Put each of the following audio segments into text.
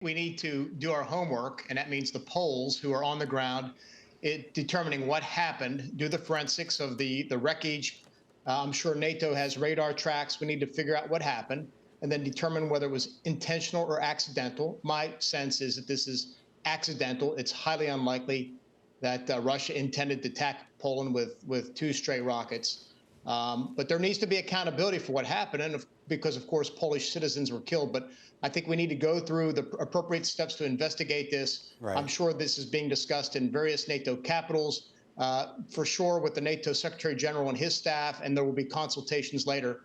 We need to do our homework, and that means the Poles who are on the ground determining what happened, do the forensics of the wreckage. I'm sure NATO has radar tracks. We need to figure out what happened and then determine whether it was intentional or accidental. My sense is that this is accidental. It's highly unlikely that Russia intended to attack Poland with two stray rockets. But there needs to be accountability for what happened, and because, of course, Polish citizens were killed. But I think we need to go through the appropriate steps to investigate this. I'm Right. sure this is being discussed in various NATO capitals, for sure, with the NATO Secretary General and his staff, and there will be consultations later.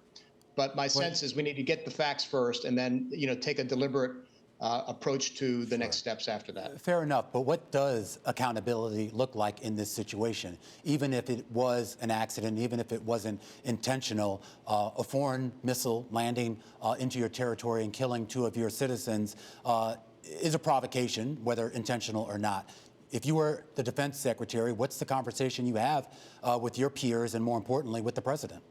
But my What? sense is we need to get the facts first, and then take a deliberate approach to the next Sure. steps after that. Fair enough. But what does accountability look like in this situation? Even if it was an accident, even if it wasn't intentional, a foreign missile landing into your territory and killing two of your citizens is a provocation, whether intentional or not. If you were the defense secretary, what's the conversation you have with your peers and, more importantly, with the president?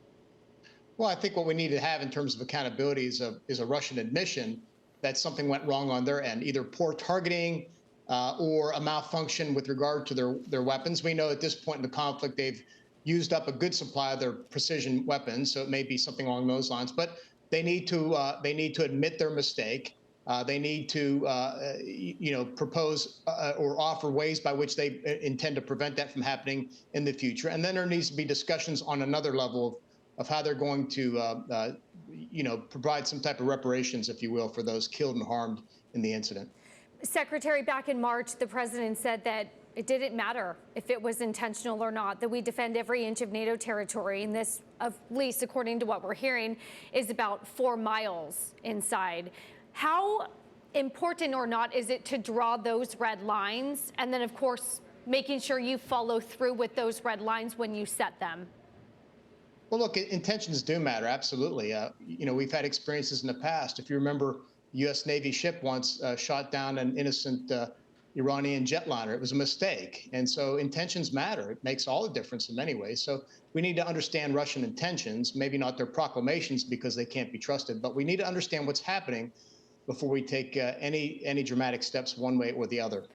Well, I think what we need to have in terms of accountability is a Russian admission that something went wrong on their end, either poor targeting or a malfunction with regard to their weapons. We know at this point in the conflict they've used up a good supply of their precision weapons, so it may be something along those lines. But they need to admit their mistake. They need to propose or offer ways by which they intend to prevent that from happening in the future. And then there needs to be discussions on another level of how they're going to provide some type of reparations, if you will, for those killed and harmed in the incident. Secretary, back in March, the president said that it didn't matter if it was intentional or not, that we defend every inch of NATO territory. And this, at least according to what we're hearing, is about 4 miles inside. How important or not is it to draw those red lines? And then, of course, making sure you follow through with those red lines when you set them? Well, look, intentions do matter, absolutely. We've had experiences in the past. If you remember, the U.S. Navy ship once shot down an innocent Iranian jetliner. It was a mistake. And so intentions matter. It makes all the difference in many ways. So we need to understand Russian intentions, maybe not their proclamations because they can't be trusted, but we need to understand what's happening before we take any dramatic steps one way or the other.